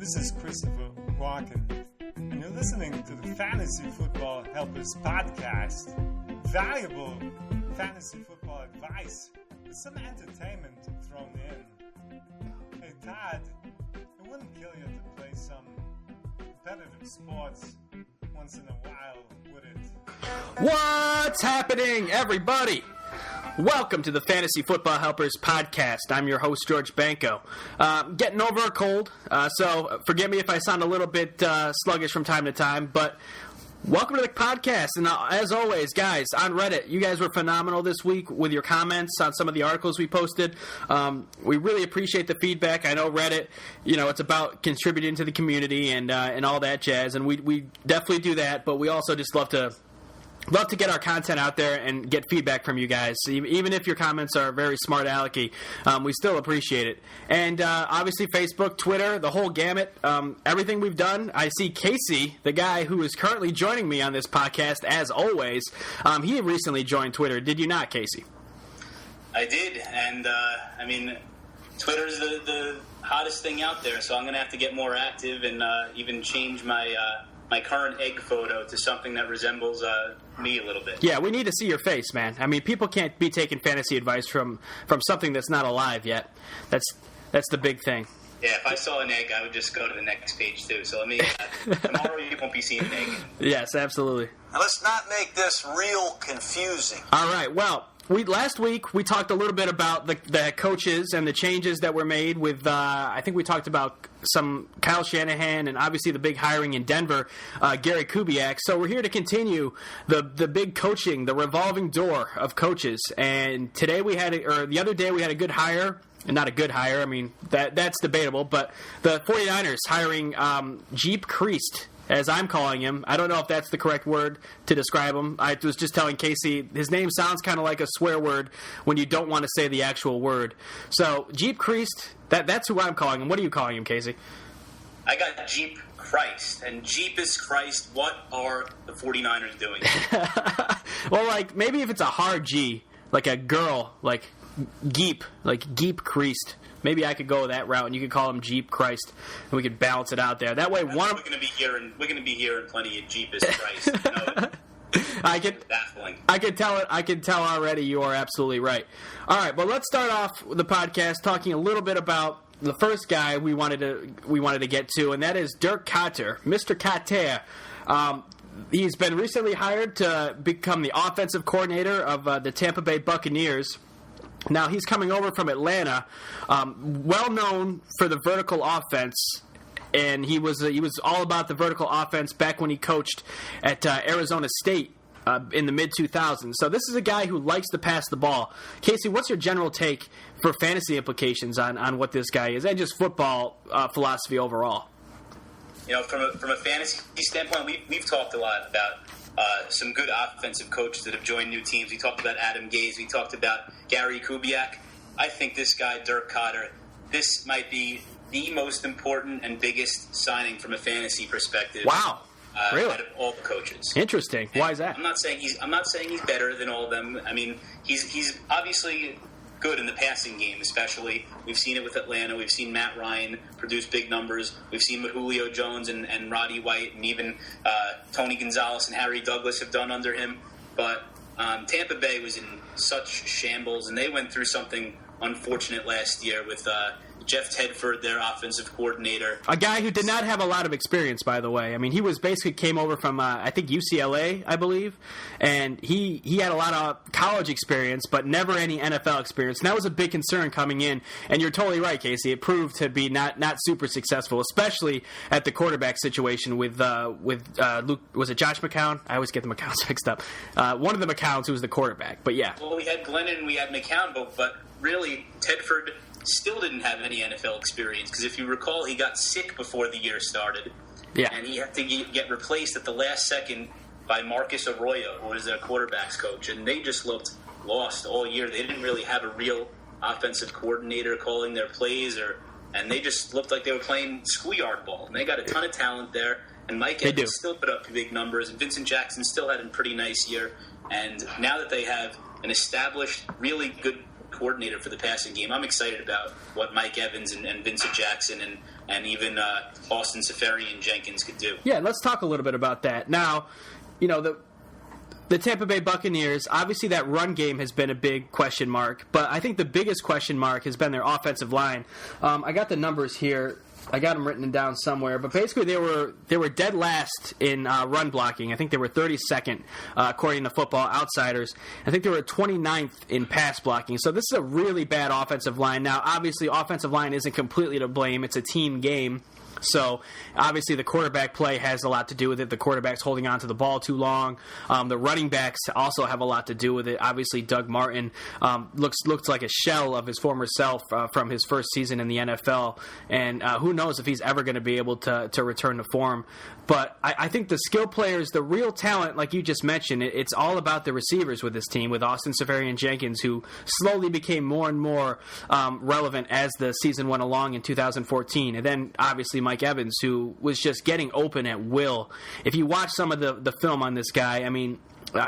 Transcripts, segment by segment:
This is Christopher Walken, and you're listening to the Fantasy Football Helpers Podcast. Valuable fantasy football advice with some entertainment thrown in. Hey Todd, it wouldn't kill you to play some competitive sports once in a while, would it? What's happening, everybody? Welcome to the Fantasy Football Helpers Podcast. I'm your host, George Banco. Getting over a cold, so forgive me if I sound a little bit sluggish from time to time, but welcome to the podcast. And as always, guys, on Reddit, you guys were phenomenal this week with your comments on some of the articles we posted. We really appreciate the feedback. I know Reddit, it's about contributing to the community and all that jazz, and we definitely do that, but we also just love to get our content out there and get feedback from you guys. Even if your comments are very smart alecky, we still appreciate it. And obviously Facebook, Twitter, the whole gamut, everything we've done. I see Casey, the guy who is currently joining me on this podcast, as always. He recently joined Twitter. Did you not, Casey? I did, and Twitter's the hottest thing out there, so I'm going to have to get more active and even change my current egg photo to something that resembles me a little bit. Yeah, we need to see your face, man. I mean, people can't be taking fantasy advice from something that's not alive yet. That's the big thing. Yeah, if I saw an egg, I would just go to the next page, too. So let me, tomorrow you won't be seeing an egg. Yes, absolutely. Now let's not make this real confusing. All right, well, last week we talked a little bit about the coaches and the changes that were made with, I think we talked about some Kyle Shanahan and obviously the big hiring in Denver, Gary Kubiak. So we're here to continue the big coaching, the revolving door of coaches. And the other day we had a good hire. And not a good hire. I mean, that's debatable. But the 49ers hiring Jeep Kriest, as I'm calling him. I don't know if that's the correct word to describe him. I was just telling Casey, his name sounds kind of like a swear word when you don't want to say the actual word. So, Jeep Kriest, that's who I'm calling him. What are you calling him, Casey? I got Jeep Christ. And Jeep is Christ. What are the 49ers doing? Well, maybe if it's a hard G, like a girl, like Geep Kriest. Maybe I could go that route, and you could call him Jeep Christ, and we could balance it out there. That way, we're going to be hearing plenty of Jeep is Christ. I could tell it. I could tell already. You are absolutely right. All right, well, let's start off the podcast talking a little bit about the first guy we wanted to get to, and that is Dirk Koetter, Mr. Koetter. He's been recently hired to become the offensive coordinator of the Tampa Bay Buccaneers. Now, he's coming over from Atlanta, well known for the vertical offense, and he was all about the vertical offense back when he coached at Arizona State in the mid-2000s. So this is a guy who likes to pass the ball. Casey, what's your general take for fantasy implications on what this guy is and just football philosophy overall? From a fantasy standpoint, we've talked a lot about some good offensive coaches that have joined new teams. We talked about Adam Gase. We talked about Gary Kubiak. I think this guy, Dirk Koetter, this might be the most important and biggest signing from a fantasy perspective. Wow. Really? Out of all the coaches. Interesting. Why is that? I'm not saying he's better than all of them. I mean, he's obviously good in the passing game, especially. We've seen it with Atlanta. We've seen Matt Ryan produce big numbers. We've seen what Julio Jones and Roddy White and even Tony Gonzalez and Harry Douglas have done under him. But Tampa Bay was in such shambles, and they went through something unfortunate last year with Jeff Tedford, their offensive coordinator. A guy who did not have a lot of experience, by the way. I mean, he came over from, I think, UCLA, I believe, and he had a lot of college experience, but never any NFL experience. And that was a big concern coming in, and you're totally right, Casey. It proved to be not super successful, especially at the quarterback situation with Luke, was it Josh McCown? I always get the McCowns mixed up. One of the McCowns who was the quarterback, but yeah. Well, we had Glennon and we had McCown, but really, Tedford still didn't have any NFL experience because if you recall, he got sick before the year started. Yeah. And he had to get replaced at the last second by Marcus Arroyo, who was their quarterback's coach. And they just looked lost all year. They didn't really have a real offensive coordinator calling their plays, and they just looked like they were playing schoolyard ball. And they got a ton of talent there. And Mike Evans still put up big numbers. And Vincent Jackson still had a pretty nice year. And now that they have an established, really good coordinator for the passing game. I'm excited about what Mike Evans and Vincent Jackson and even Austin Seferian-Jenkins could do. Yeah, let's talk a little bit about that. Now, the Tampa Bay Buccaneers, obviously that run game has been a big question mark, but I think the biggest question mark has been their offensive line. I got the numbers here. I got them written down somewhere, but basically they were dead last in run blocking. I think they were 32nd, according to Football Outsiders. I think they were 29th in pass blocking. So this is a really bad offensive line. Now, obviously, offensive line isn't completely to blame. It's a team game. So, obviously, the quarterback play has a lot to do with it. The quarterback's holding on to the ball too long. The running backs also have a lot to do with it. Obviously, Doug Martin looks like a shell of his former self from his first season in the NFL. And who knows if he's ever going to be able to return to form. But I think the skill players, the real talent, like you just mentioned, it's all about the receivers with this team, with Austin Seferian-Jenkins, who slowly became more and more relevant as the season went along in 2014. And then, obviously, Mike Evans, who was just getting open at will. If you watch some of the film on this guy, I mean,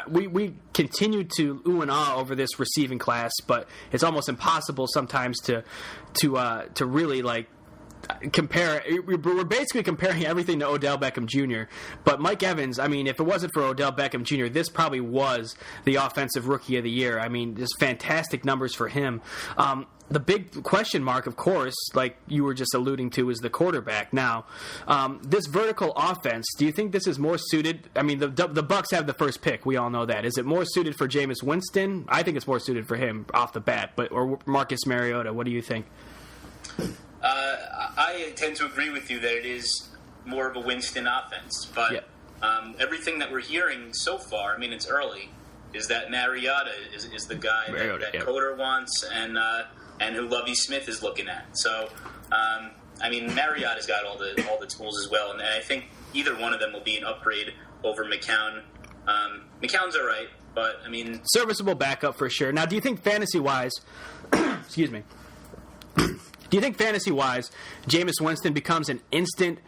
we continue to ooh and ah over this receiving class, but it's almost impossible sometimes to really compare. We're basically comparing everything to Odell Beckham Jr. But Mike Evans, I mean, if it wasn't for Odell Beckham Jr., this probably was the offensive rookie of the year. I mean, just fantastic numbers for him. The big question mark, of course, like you were just alluding to, is the quarterback. Now, this vertical offense, do you think this is more suited? I mean, the Bucs have the first pick. We all know that. Is it more suited for Jameis Winston? I think it's more suited for him off the bat, or Marcus Mariota. What do you think? I tend to agree with you that it is more of a Winston offense, but everything that we're hearing so far, I mean, it's early, is that Mariota is the guy that Koetter wants and who Lovie Smith is looking at. So, I mean, Mariota's got all the tools as well, and I think either one of them will be an upgrade over McCown. McCown's all right, but I mean, serviceable backup for sure. Now, do you think fantasy-wise, excuse me? Do you think fantasy-wise, Jameis Winston becomes an instant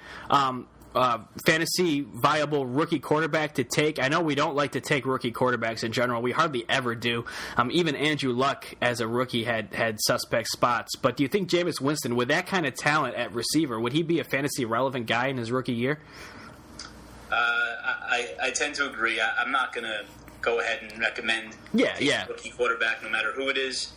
fantasy viable rookie quarterback to take? I know we don't like to take rookie quarterbacks in general. We hardly ever do. Even Andrew Luck as a rookie had suspect spots. But do you think Jameis Winston, with that kind of talent at receiver, would he be a fantasy relevant guy in his rookie year? I tend to agree. I'm not going to go ahead and recommend a rookie quarterback no matter who it is.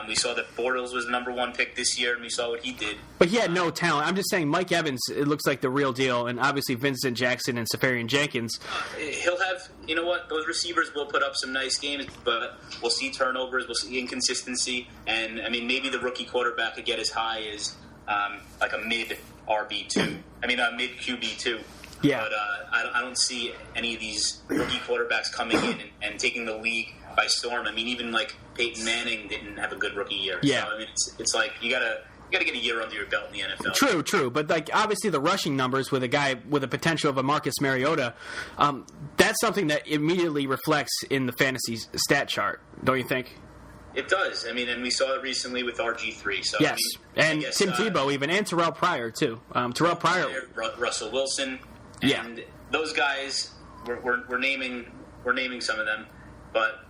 We saw that Bortles was the number one pick this year, and we saw what he did. But he had no talent. I'm just saying Mike Evans, it looks like the real deal, and obviously Vincent Jackson and Seferian-Jenkins. He'll have, you know what, those receivers will put up some nice games, but we'll see turnovers, we'll see inconsistency, and, I mean, maybe the rookie quarterback could get as high as like a mid-RB2. I mean, a mid-QB2. Yeah. But I don't see any of these rookie quarterbacks coming in and taking the league by storm. I mean, even like Peyton Manning didn't have a good rookie year. Yeah. So, I mean, it's like you gotta get a year under your belt in the NFL. True. But like obviously the rushing numbers with a guy with the potential of a Marcus Mariota, that's something that immediately reflects in the fantasy stat chart, don't you think? It does. I mean, and we saw it recently with RG3. So yes, I mean, and Tim Tebow even, and Terrell Pryor too. Russell Wilson. And those guys, we're naming some of them, but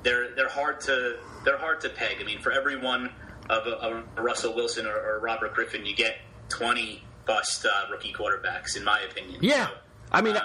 they're hard to peg. I mean, for every one of a Russell Wilson or a Robert Griffin, you get 20 bust rookie quarterbacks, in my opinion. Yeah, so, I mean,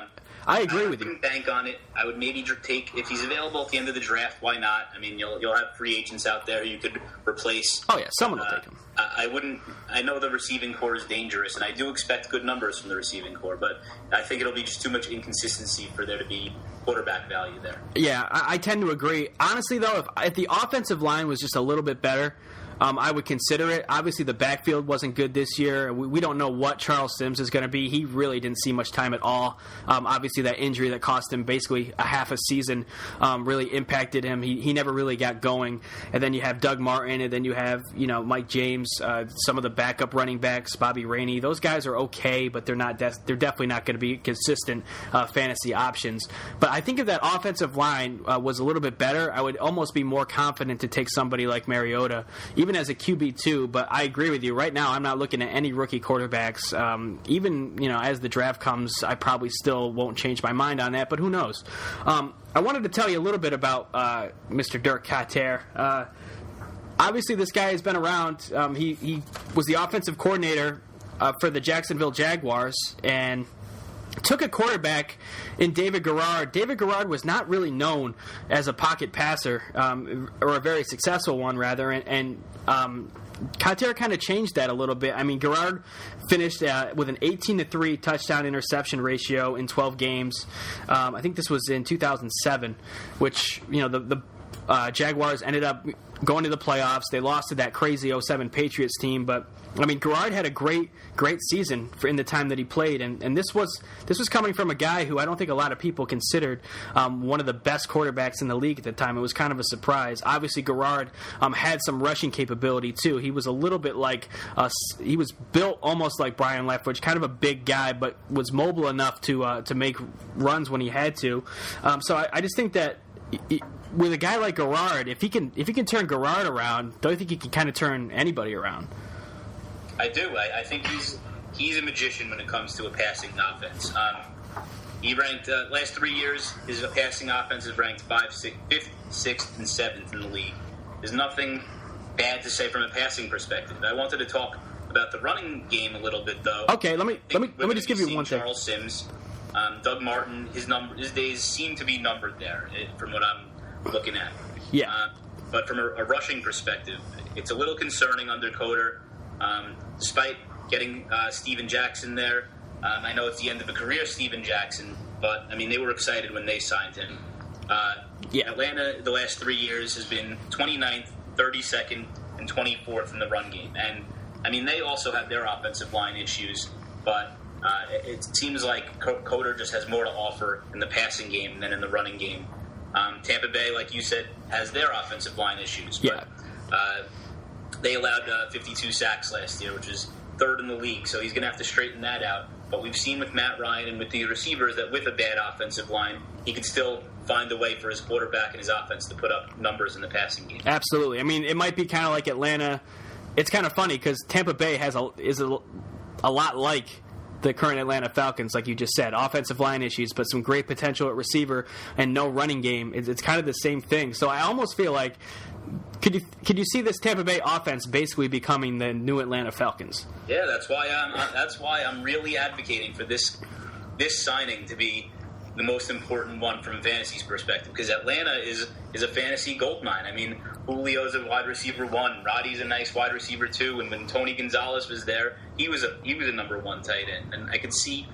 I agree with you. I wouldn't bank on it. I would maybe take, if he's available at the end of the draft, why not? I mean, you'll have free agents out there you could replace. Oh yeah, someone will take him. I know the receiving core is dangerous, and I do expect good numbers from the receiving core, but I think it'll be just too much inconsistency for there to be quarterback value there. Yeah, I tend to agree. Honestly, though, if the offensive line was just a little bit better, I would consider it. Obviously, the backfield wasn't good this year. We don't know what Charles Sims is going to be. He really didn't see much time at all. Obviously, that injury that cost him basically a half a season really impacted him. He never really got going. And then you have Doug Martin, and then you have Mike James, some of the backup running backs, Bobby Rainey. Those guys are okay, but they're not. They're definitely not going to be consistent fantasy options. But I think if that offensive line was a little bit better, I would almost be more confident to take somebody like Mariota, even as a QB2, but I agree with you. Right now, I'm not looking at any rookie quarterbacks. Even, as the draft comes, I probably still won't change my mind on that, but who knows? I wanted to tell you a little bit about Mr. Dirk Koetter. obviously this guy has been around. He was the offensive coordinator for the Jacksonville Jaguars, and took a quarterback in David Garrard. David Garrard was not really known as a pocket passer, or a very successful one, rather, and Koetter kind of changed that a little bit. I mean, Garrard finished with an 18-3 touchdown interception ratio in 12 games. I think this was in 2007, which, the Jaguars ended up going to the playoffs. They lost to that crazy 2007 Patriots team, but I mean, Garrard had a great season in the time that he played, and this was coming from a guy who I don't think a lot of people considered one of the best quarterbacks in the league at the time. It was kind of a surprise. Obviously, Garrard had some rushing capability too. He was a little bit like he was built almost like Brian Leftwich, kind of a big guy, but was mobile enough to make runs when he had to. So I just think that with a guy like Garrard, if he can turn Garrard around, don't you think he can kind of turn anybody around? I do. I think he's a magician when it comes to a passing offense. He ranked last 3 years. His passing offense is ranked 5th, 6th, and 7th in the league. There's nothing bad to say from a passing perspective. I wanted to talk about the running game a little bit, though. Okay, let me just give you one thing. Charles Sims, Doug Martin, his days seem to be numbered there, from what I'm looking at. Yeah. But from a rushing perspective, it's a little concerning under Koetter. Despite getting Steven Jackson there, I know it's the end of a career, Steven Jackson, but I mean they were excited when they signed him. Atlanta, the last 3 years, has been 29th, 32nd, and 24th in the run game, and I mean they also have their offensive line issues, but it seems like Koetter just has more to offer in the passing game than in the running game. Tampa Bay, like you said, has their offensive line issues, but they allowed 52 sacks last year, which is 3rd in the league, so he's going to have to straighten that out. But we've seen with Matt Ryan and with the receivers that with a bad offensive line, he can still find a way for his quarterback and his offense to put up numbers in the passing game. Absolutely. I mean, it might be kind of like Atlanta. It's kind of funny because Tampa Bay is a lot like the current Atlanta Falcons, like you just said. Offensive line issues, but some great potential at receiver and no running game. It's kind of the same thing. So I almost feel like could you see this Tampa Bay offense basically becoming the new Atlanta Falcons? Yeah, that's why I'm really advocating for this signing to be the most important one from fantasy's perspective, because Atlanta is a fantasy goldmine. I mean, Julio's a wide receiver 1, Roddy's a nice wide receiver 2, and when Tony Gonzalez was there, he was a number 1 tight end. And I could see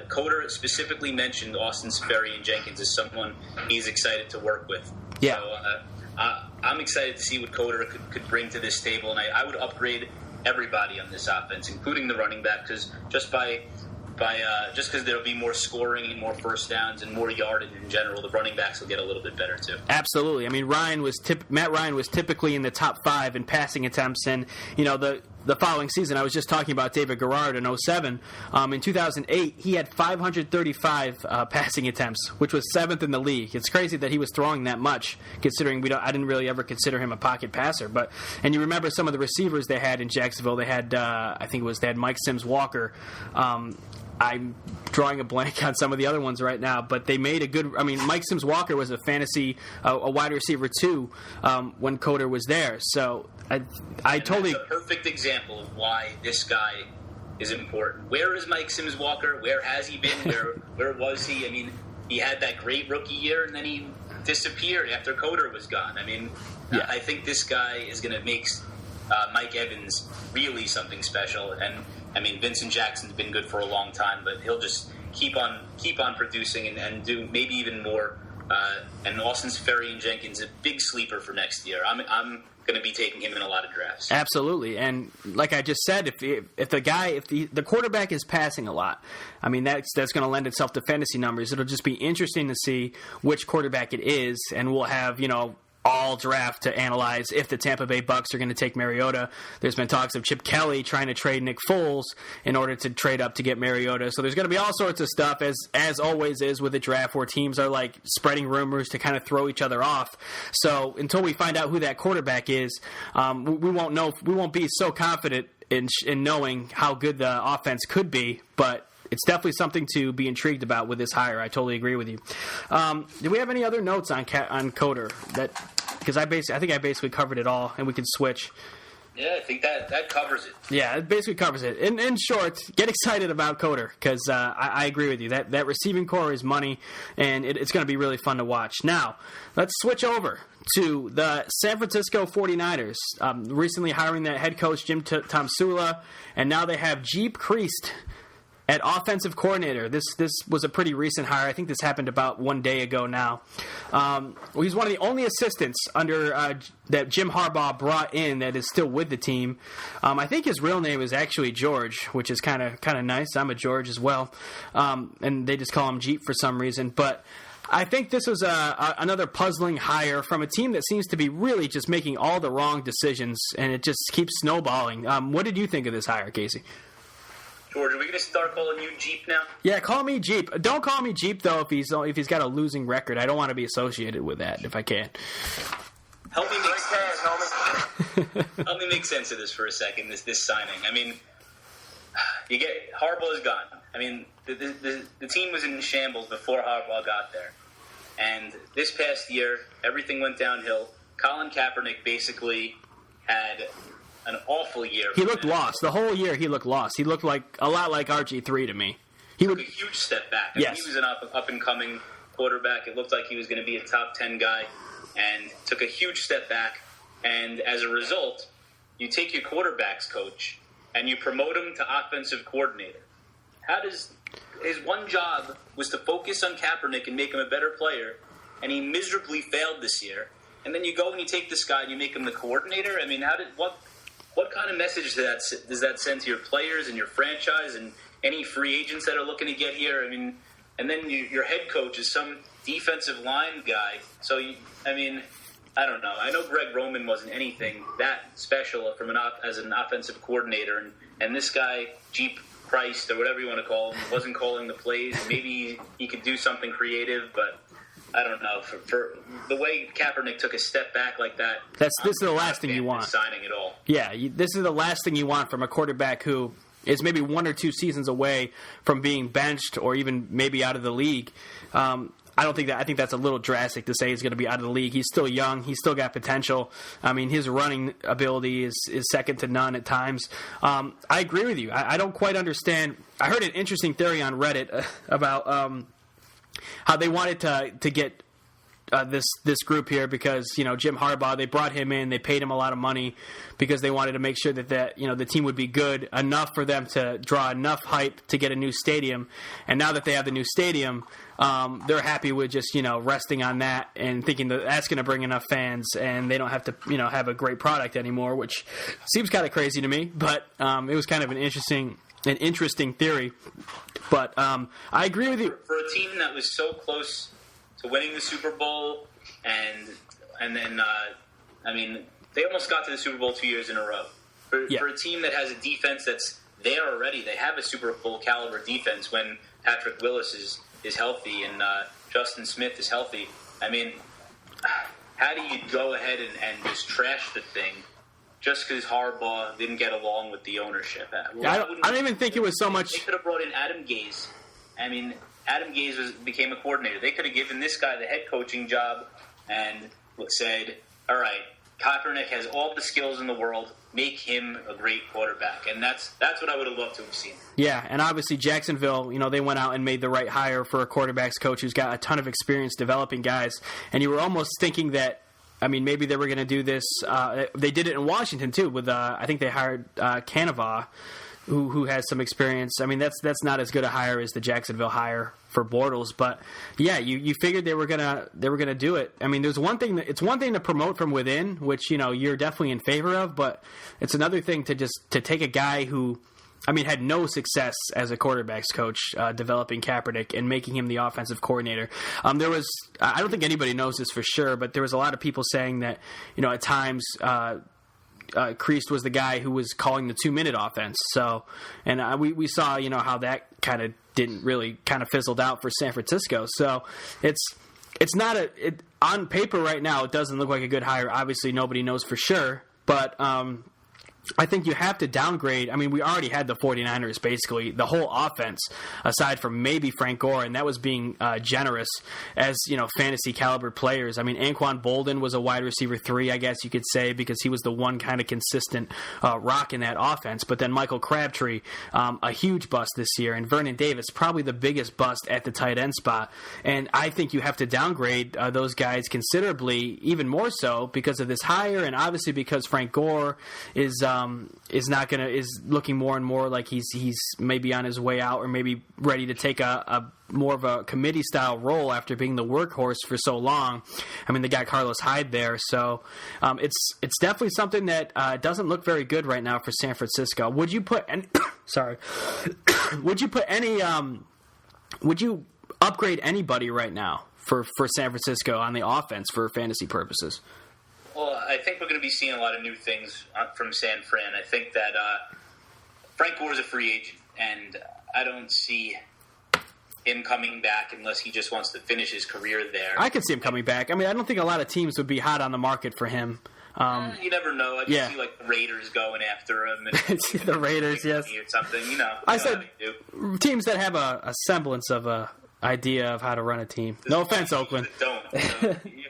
Koetter specifically mentioned Austin Sperry and Jenkins as someone he's excited to work with. Yeah. So I'm excited to see what Koetter could bring to this table, and I would upgrade everybody on this offense, including the running back, because just because there'll be more scoring and more first downs and more yardage in general, the running backs will get a little bit better too. Absolutely. I mean, Matt Ryan was typically in the top 5 in passing attempts, and the following season, I was just talking about David Garrard in 2007. In 2008, he had 535 passing attempts, which was 7th in the league. It's crazy that he was throwing that much, considering I didn't really ever consider him a pocket passer. And you remember some of the receivers they had in Jacksonville. They had, they had Mike Sims Walker. I'm drawing a blank on some of the other ones right now, but they made a good. I mean, Mike Sims Walker was a fantasy, a wide receiver too, when Koetter was there. So I totally. That's a perfect example of why this guy is important. Where is Mike Sims Walker? Where has he been? Where was he? I mean, he had that great rookie year, and then he disappeared after Koetter was gone. I mean, yeah. I think this guy is going to make Mike Evans really something special. And I mean, Vincent Jackson's been good for a long time, but he'll just keep on producing and do maybe even more. And Austin Sperry and Jenkins, a big sleeper for next year. I'm going to be taking him in a lot of drafts. Absolutely, and like I just said, if the quarterback is passing a lot, I mean that's going to lend itself to fantasy numbers. It'll just be interesting to see which quarterback it is, and we'll have all draft to analyze if the Tampa Bay Bucs are going to take Mariota. There's been talks of Chip Kelly trying to trade Nick Foles in order to trade up to get Mariota. So there's going to be all sorts of stuff, as always is with the draft, where teams are like spreading rumors to kind of throw each other off. So until we find out who that quarterback is, we won't know. We won't be so confident in knowing how good the offense could be, but it's definitely something to be intrigued about with this hire. I totally agree with you. Do we have any other notes on Koetter? Because I think I basically covered it all, and we can switch. Yeah, I think that covers it. Yeah, it basically covers it. In short, get excited about Koetter because I agree with you. That receiving core is money, and it's going to be really fun to watch. Now, let's switch over to the San Francisco 49ers. Recently hiring that head coach, Jim Tomsula, and now they have Jeep Kriest at offensive coordinator. This was a pretty recent hire. I think this happened about 1 day ago now. He's one of the only assistants under that Jim Harbaugh brought in that is still with the team. I think his real name is actually George, which is kind of nice. I'm a George as well, and they just call him Jeep for some reason. But I think this was another puzzling hire from a team that seems to be really just making all the wrong decisions, and it just keeps snowballing. What did you think of this hire, Casey? George, are we going to start calling you Jeep now? Yeah, call me Jeep. Don't call me Jeep though if he's got a losing record. I don't want to be associated with that if I can. Help me make sense of this for a second. This signing. I mean, you get Harbaugh's gone. I mean, the team was in shambles before Harbaugh got there, and this past year everything went downhill. Colin Kaepernick basically had an awful year. He looked lost. The whole year he looked lost. He looked like a lot like RG3 to me. He took a huge step back. Yes. He was an up-and-coming quarterback. It looked like he was going to be a top 10 guy and took a huge step back. And as a result, you take your quarterback's coach and you promote him to offensive coordinator. His one job was to focus on Kaepernick and make him a better player, and he miserably failed this year. And then you go and you take this guy and you make him the coordinator? I mean, what kind of message does that send to your players and your franchise and any free agents that are looking to get here? I mean, and then your head coach is some defensive line guy. So, I don't know. I know Greg Roman wasn't anything that special as an offensive coordinator, and this guy, Jeep Kriest, or whatever you want to call him, wasn't calling the plays. Maybe he could do something creative, but I don't know. For the way Kaepernick took a step back like that, this is the last thing you want. Signing at all. Yeah, this is the last thing you want from a quarterback who is maybe 1 or 2 seasons away from being benched or even maybe out of the league. I think that's a little drastic to say he's going to be out of the league. He's still young. He's still got potential. I mean, his running ability is second to none at times. I agree with you. I don't quite understand. I heard an interesting theory on Reddit about how they wanted to get this group here because, Jim Harbaugh, they brought him in, they paid him a lot of money because they wanted to make sure that the team would be good enough for them to draw enough hype to get a new stadium. And now that they have the new stadium, they're happy with just, resting on that and thinking that that's going to bring enough fans and they don't have to, have a great product anymore, which seems kind of crazy to me, but it was kind of an interesting theory. But I agree with you. For a team that was so close to winning the Super Bowl, and then they almost got to the Super Bowl 2 years in a row. For a team that has a defense that's there already, they have a Super Bowl caliber defense when Patrick Willis is healthy and Justin Smith is healthy. I mean, how do you go ahead and just trash the thing just because Harbaugh didn't get along with the ownership? I don't even think it was so much. They could have brought in Adam Gase. I mean, Adam Gase became a coordinator. They could have given this guy the head coaching job and said, all right, Kaepernick has all the skills in the world. Make him a great quarterback. And that's what I would have loved to have seen. Yeah, and obviously Jacksonville, they went out and made the right hire for a quarterbacks coach who's got a ton of experience developing guys. And you were almost thinking that, maybe they were going to do this. They did it in Washington, too, with I think they hired Canova, who has some experience. That's not as good a hire as the Jacksonville hire for Bortles, but yeah, you figured they were gonna do it. There's one thing it's one thing to promote from within, which you're definitely in favor of, but it's another thing to take a guy who had no success as a quarterbacks coach, developing Kaepernick and making him the offensive coordinator. I don't think anybody knows this for sure, but there was a lot of people saying that at times Kriest was the guy who was calling the 2-minute offense. So, and we saw, how that kind of didn't really kind of fizzled out for San Francisco. So it's not on paper right now. It doesn't look like a good hire. Obviously nobody knows for sure, but I think you have to downgrade. I mean, we already had the 49ers, basically, the whole offense, aside from maybe Frank Gore, and that was being generous as, fantasy caliber players. I mean, Anquan Bolden was a wide receiver 3, I guess you could say, because he was the one kind of consistent rock in that offense. But then Michael Crabtree, a huge bust this year, and Vernon Davis, probably the biggest bust at the tight end spot. And I think you have to downgrade those guys considerably, even more so because of this hire, and obviously because Frank Gore is looking more and more like he's maybe on his way out, or maybe ready to take a more of a committee style role after being the workhorse for so long. I mean, they got Carlos Hyde there, so it's definitely something that doesn't look very good right now for San Francisco. Would you put any? Sorry, would you put any? Would you upgrade anybody right now for San Francisco on the offense for fantasy purposes? Well, I think we're going to be seeing a lot of new things from San Fran. I think that Frank Gore is a free agent, and I don't see him coming back unless he just wants to finish his career there. I could see him coming back. I mean, I don't think a lot of teams would be hot on the market for him. You never know. I just see like the Raiders going after him. And the Raiders, yes. Or something, I said teams that have a semblance of a idea of how to run a team. No offense, Oakland. Don't.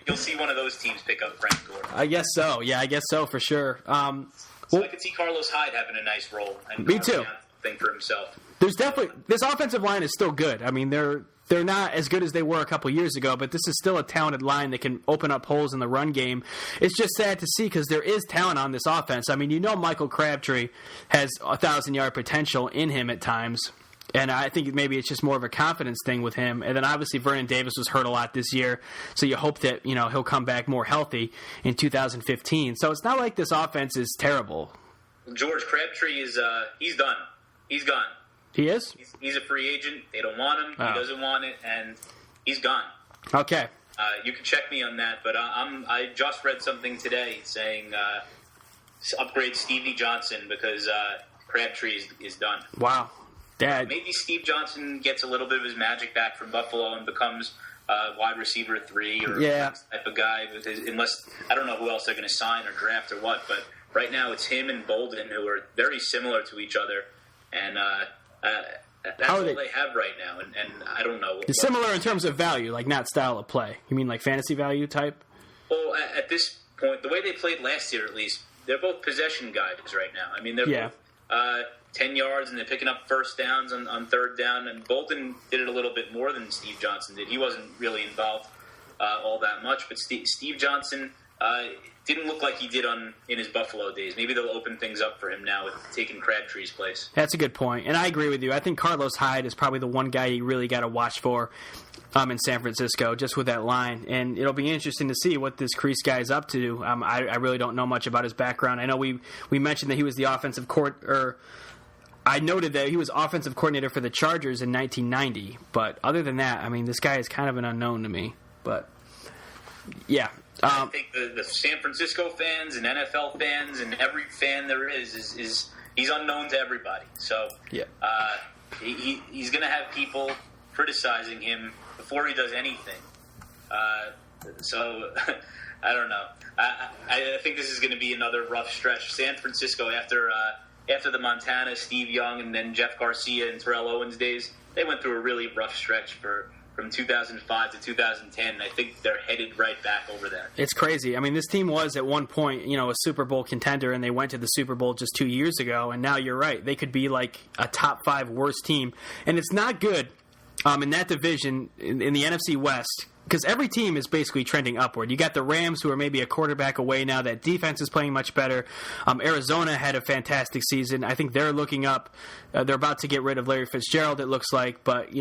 You'll see one of those teams pick up Frank Gore. I guess so. Yeah, I guess so for sure. So I could see Carlos Hyde having a nice role. And me too. Thing for himself. There's definitely this offensive line is still good. I mean, they're not as good as they were a couple years ago, but this is still a talented line that can open up holes in the run game. It's just sad to see because there is talent on this offense. I mean, Michael Crabtree has 1,000-yard potential in him at times. And I think maybe it's just more of a confidence thing with him. And then obviously Vernon Davis was hurt a lot this year, so you hope that he'll come back more healthy in 2015. So it's not like this offense is terrible. George Crabtree is he's done. He's gone. He is? He's a free agent. They don't want him. He doesn't want it, and he's gone. Okay. You can check me on that, but I just read something today saying upgrade Stevie Johnson because Crabtree is done. Wow. Dad. Maybe Steve Johnson gets a little bit of his magic back from Buffalo and becomes wide receiver 3 or that type of guy. Unless I don't know who else they're going to sign or draft or what, but right now it's him and Bolden who are very similar to each other, and that's all they have right now. And I don't know. Similar in terms of value, like not style of play. You mean like fantasy value type? Well, at this point, the way they played last year, at least, they're both possession guys right now. I mean, they're both 10 yards, and they're picking up first downs on third down. And Bolton did it a little bit more than Steve Johnson did. He wasn't really involved all that much. But Steve Johnson didn't look like he did in his Buffalo days. Maybe they'll open things up for him now with taking Crabtree's place. That's a good point. And I agree with you. I think Carlos Hyde is probably the one guy you really got to watch for in San Francisco, just with that line. And it'll be interesting to see what this Kreese guy is up to. I really don't know much about his background. I know we mentioned that he was the offensive I noted that he was offensive coordinator for the Chargers in 1990, but other than that, I mean, this guy is kind of an unknown to me. But yeah, I think the San Francisco fans and NFL fans and every fan there is he's unknown to everybody. So yeah, he's going to have people criticizing him before he does anything. So I don't know. I think this is going to be another rough stretch. San Francisco after the Montana, Steve Young, and then Jeff Garcia and Terrell Owens days, they went through a really rough stretch from 2005 to 2010. I think they're headed right back over there. It's crazy. I mean, this team was at one point, a Super Bowl contender, and they went to the Super Bowl just 2 years ago, and now you're right. They could be like a top 5 worst team. And it's not good in that division in the NFC West, because every team is basically trending upward. You got the Rams, who are maybe a quarterback away now. That defense is playing much better. Arizona had a fantastic season. I think they're looking up. They're about to get rid of Larry Fitzgerald, it looks like, but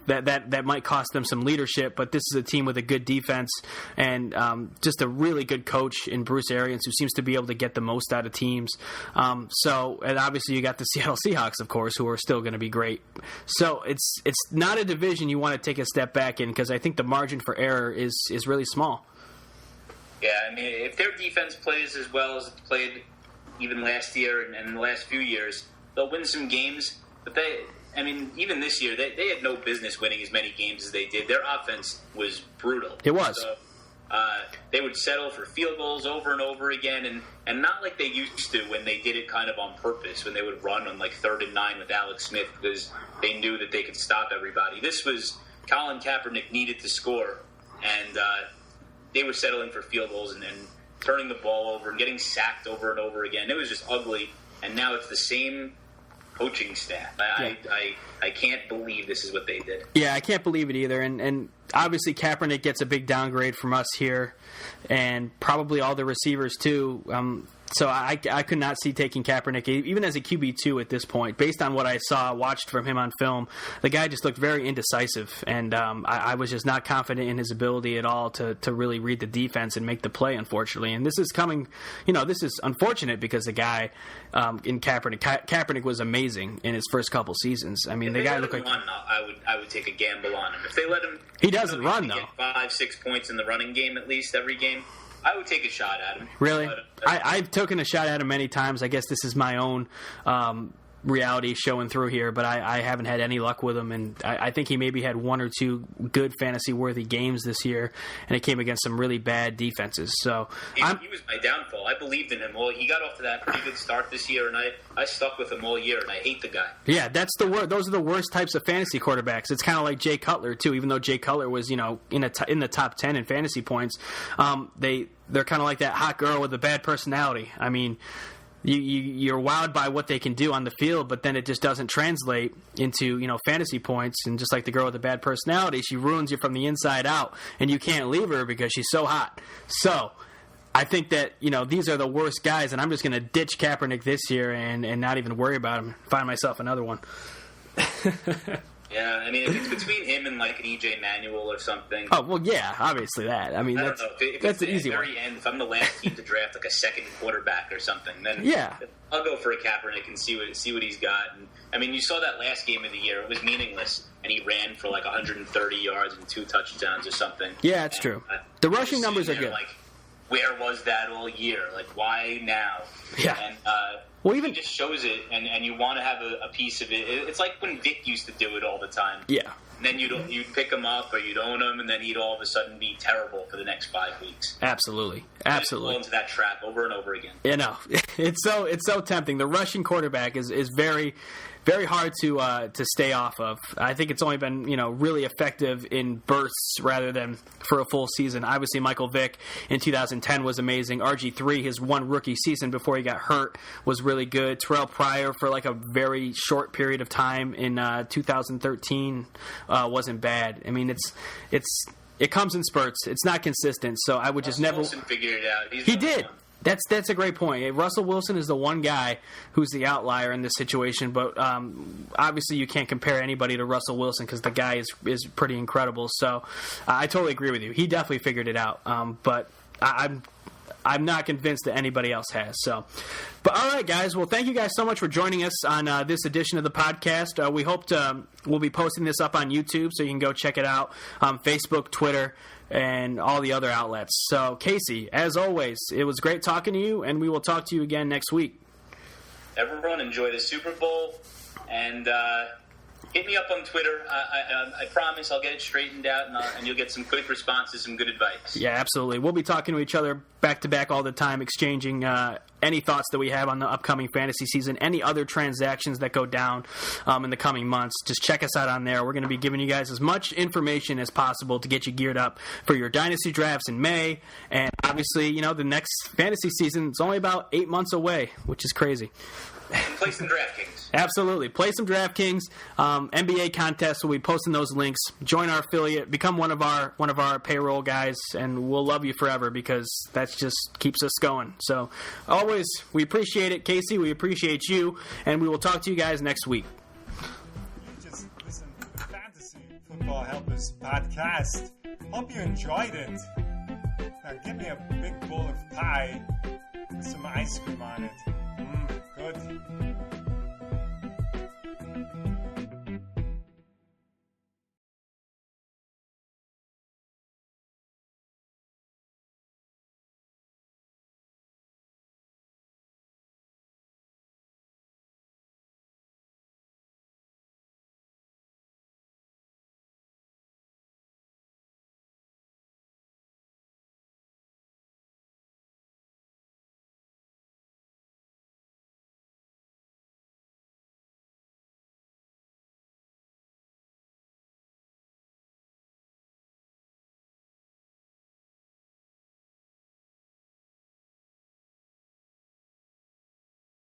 that might cost them some leadership. But this is a team with a good defense and just a really good coach in Bruce Arians, who seems to be able to get the most out of teams. And obviously you got the Seattle Seahawks, of course, who are still going to be great. So it's not a division you want to take a step back in, because I think the margin for error is really small. Yeah, I mean, if their defense plays as well as it played even last year and in the last few years, they'll win some games. But even this year, they had no business winning as many games as they did. Their offense was brutal. It was. So They would settle for field goals over and over again, and not like they used to when they did it kind of on purpose, when they would run on like 3rd and 9 with Alex Smith because they knew that they could stop everybody. This was Colin Kaepernick needed to score, and they were settling for field goals and turning the ball over and getting sacked over and over again. It was just ugly, and now it's the same coaching staff. I can't believe this is what they did. Yeah, I can't believe it either. And obviously Kaepernick gets a big downgrade from us here, and probably all the receivers too. So I could not see taking Kaepernick, even as a QB2 at this point. Based on what I watched from him on film, the guy just looked very indecisive, and I was just not confident in his ability at all to really read the defense and make the play, unfortunately. And this is this is unfortunate because the guy in Kaepernick was amazing in his first couple seasons. I mean, the guy looked like... I would take a gamble on him. If they let him... He doesn't run, though. Get 5-6 points in the running game at least every game, I would take a shot at him. Really? I've taken a shot at him many times. I guess this is my own reality showing through here, but I haven't had any luck with him, and I think he maybe had 1 or 2 good fantasy-worthy games this year, and it came against some really bad defenses. So he was my downfall. I believed in him. Well, he got off to that pretty good start this year, and I stuck with him all year, and I hate the guy. Yeah, that's the those are the worst types of fantasy quarterbacks. It's kind of like Jay Cutler too. Even though Jay Cutler was in the top 10 in fantasy points, they're kind of like that hot girl with a bad personality. I mean, you're wowed by what they can do on the field, but then it just doesn't translate into fantasy points. And just like the girl with the bad personality, she ruins you from the inside out, and you can't leave her because she's so hot. So I think that these are the worst guys, and I'm just going to ditch Kaepernick this year and not even worry about him. Find myself another one. Yeah, I mean, if it's between him and like an EJ Manuel or something. Oh well, yeah, obviously that. I mean, I don't know. If that's the an easy one. very end, if I'm the last team to draft like a second quarterback or something, then I'll go for a Kaepernick and see what he's got. And I mean, you saw that last game of the year; it was meaningless, and he ran for like 130 yards and 2 touchdowns or something. Yeah, it's true. The rushing numbers are good. Like, where was that all year? Like, why now? Yeah. And well, even he just shows it, and you want to have a piece of it. It's like when Vic used to do it all the time. Yeah. And then you'd pick him up or you'd own him, and then he'd all of a sudden be terrible for the next 5 weeks. Absolutely. Fall into that trap over and over again. It's so tempting. The rushing quarterback is very, very hard to stay off of. I think it's only been really effective in bursts rather than for a full season. Obviously, Michael Vick in 2010 was amazing. RG3, his one rookie season before he got hurt, was really good. Terrell Pryor for like a very short period of time in 2013 wasn't bad. I mean, it comes in spurts. It's not consistent, so I would just never. Wilson figured it out. He did. That's a great point. Russell Wilson is the one guy who's the outlier in this situation, but obviously you can't compare anybody to Russell Wilson because the guy is pretty incredible. So I totally agree with you. He definitely figured it out, but I'm not convinced that anybody else has. So, but all right, guys. Well, thank you guys so much for joining us on this edition of the podcast. We hope we'll be posting this up on YouTube, so you can go check it out on Facebook, Twitter, and all the other outlets. So, Casey, as always, it was great talking to you, and we will talk to you again next week. Everyone enjoy the Super Bowl, and hit me up on Twitter. I promise I'll get it straightened out, and you'll get some quick responses, some good advice. Yeah, absolutely. We'll be talking to each other back-to-back all the time, exchanging any thoughts that we have on the upcoming fantasy season, any other transactions that go down in the coming months. Just check us out on there. We're going to be giving you guys as much information as possible to get you geared up for your dynasty drafts in May. And obviously, the next fantasy season is only about 8 months away, which is crazy. And play some DraftKings. Absolutely. Play some DraftKings. NBA contests, we'll be posting those links. Join our affiliate. Become one of our payroll guys, and we'll love you forever because that just keeps us going. So always, we appreciate it. Casey, we appreciate you, and we will talk to you guys next week. You just listened to the Fantasy Football Helpers podcast. Hope you enjoyed it. Now give me a big bowl of pie with some ice cream on it. Good.